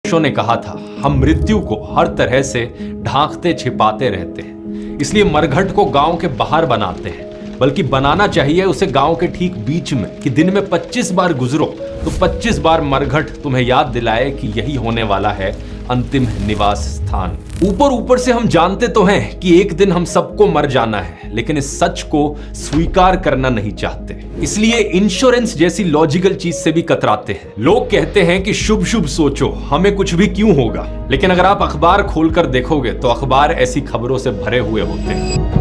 ओशो ने कहा था, हम मृत्यु को हर तरह से ढांकते छिपाते रहते हैं, इसलिए मरघट को गांव के बाहर बनाते हैं, बल्कि बनाना चाहिए उसे गांव के ठीक बीच में, कि दिन में 25 बार गुजरो तो 25 बार मरघट तुम्हें याद दिलाए कि यही होने वाला है अंतिम निवास स्थान। ऊपर ऊपर से हम जानते तो हैं कि एक दिन हम सबको मर जाना है, लेकिन इस सच को स्वीकार करना नहीं चाहते, इसलिए इंश्योरेंस जैसी लॉजिकल चीज से भी कतराते हैं। लोग कहते हैं कि शुभ शुभ सोचो, हमें कुछ भी क्यों होगा, लेकिन अगर आप अखबार खोलकर देखोगे तो अखबार ऐसी खबरों से भरे हुए होते हैं।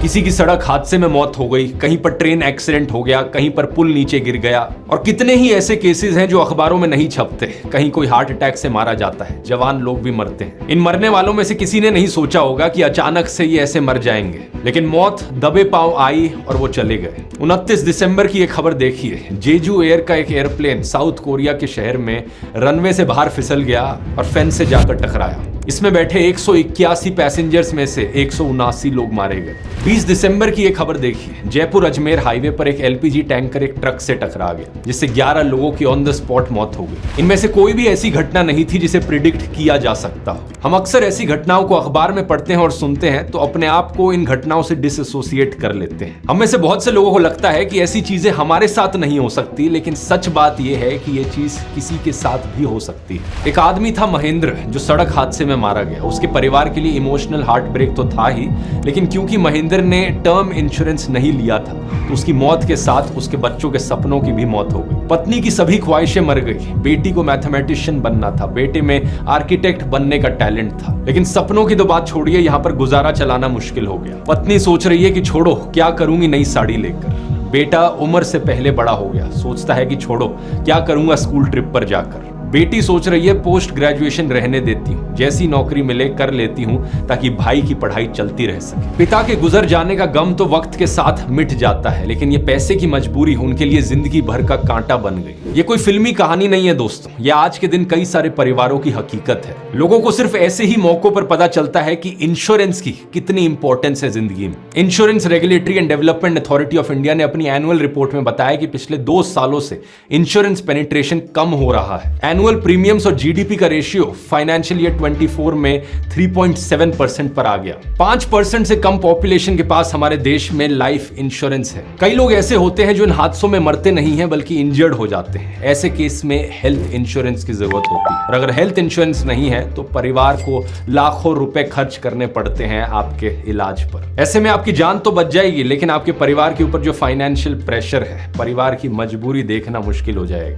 किसी की सड़क हादसे में मौत हो गई, कहीं पर ट्रेन एक्सीडेंट हो गया, कहीं पर पुल नीचे गिर गया, और कितने ही ऐसे केसेस हैं जो अखबारों में नहीं छपते। कहीं कोई हार्ट अटैक से मारा जाता है, जवान लोग भी मरते हैं। इन मरने वालों में से किसी ने नहीं सोचा होगा कि अचानक से ये ऐसे मर जाएंगे, लेकिन मौत दबे पांव आई और वो चले गए। 29 दिसंबर की एक खबर देखिए, जेजू एयर का एक एयरप्लेन साउथ कोरिया के शहर में रनवे से बाहर फिसल गया और फेंस से जाकर टकराया। इसमें बैठे 181 पैसेंजर्स में से 179 लोग मारे गए। 20 दिसंबर की एक खबर देखिए, जयपुर अजमेर हाईवे पर एक एलपीजी टैंकर एक ट्रक से टकरा गया, जिससे 11 लोगों की ऑन द स्पॉट मौत हो गई। इनमें से कोई भी ऐसी घटना नहीं थी जिसे प्रिडिक्ट किया जा सकता हो। हम अक्सर ऐसी घटनाओं को अखबार में पढ़ते हैं और सुनते हैं तो अपने आप को इन घटनाओं से डिसएसोसिएट कर लेते हैं। हम में से बहुत से लोगों को लगता है कि ऐसी चीजें हमारे साथ नहीं हो सकती, लेकिन सच बात यह है कि यह चीज किसी के साथ भी हो सकती है। एक आदमी था महेंद्र, जो सड़क हादसे में मारा गया। उसके परिवार के लिए इमोशनल हार्ट ब्रेक तो था ही, लेकिन क्योंकि महेंद्र ने टर्म इंश्योरेंस नहीं लिया था तो उसकी मौत के साथ उसके बच्चों के सपनों की भी मौत हो गई। पत्नी की सभी ख्वाहिशें मर गई। बेटी को मैथमेटिशियन बनना था, बेटे में आर्किटेक्ट बनने का टैलेंट था, लेकिन सपनों की तो बात छोड़िए, यहाँ पर गुजारा चलाना मुश्किल हो गया। पत्नी सोच रही है कि छोड़ो, क्या करूंगी नई साड़ी लेकर। बेटा उम्र से पहले बड़ा हो गया, सोचता है कि छोड़ो, क्या करूंगा स्कूल ट्रिप पर जाकर। बेटी सोच रही है पोस्ट ग्रेजुएशन रहने देती हूँ, जैसी नौकरी मिले कर लेती हूँ ताकि भाई की पढ़ाई चलती रह सके। पिता के गुजर जाने का गम तो वक्त के साथ मिट जाता है, लेकिन ये पैसे की मजबूरी उनके लिए जिंदगी भर का कांटा बन गई। ये कोई फिल्मी कहानी नहीं है दोस्तों, ये आज के दिन कई सारे परिवारों की हकीकत है। लोगों को सिर्फ ऐसे ही मौकों पर पता चलता है कि इंश्योरेंस की कितनी इंपॉर्टेंस है जिंदगी में। Insurance regulatory and development authority of India ने अपनी एनुअल रिपोर्ट में बताया कि पिछले 2 सालों से इंश्योरेंस पेनिट्रेशन कम हो रहा है। एनुअल प्रीमियम्स और जीडीपी का रेशियो फाइनेंशियल ईयर 24 में 3.7% पर आ गया। 5% से कम पॉपुलेशन के पास हमारे देश में लाइफ इंश्योरेंस है। कई लोग ऐसे होते हैं जो इन हादसों में मरते नहीं हैं बल्कि इंजर्ड हो जाते हैं। ऐसे केस में हेल्थ इंश्योरेंस की जरूरत होती है, और अगर हेल्थ इंश्योरेंस नहीं है तो परिवार को लाखों रुपए खर्च करने पड़ते हैं आपके इलाज पर। ऐसे में आपकी जान तो बच जाएगी, लेकिन आपके परिवार के ऊपर जो फाइनेंशियल प्रेशर है, परिवार की मजबूरी देखना मुश्किल हो जाएगा।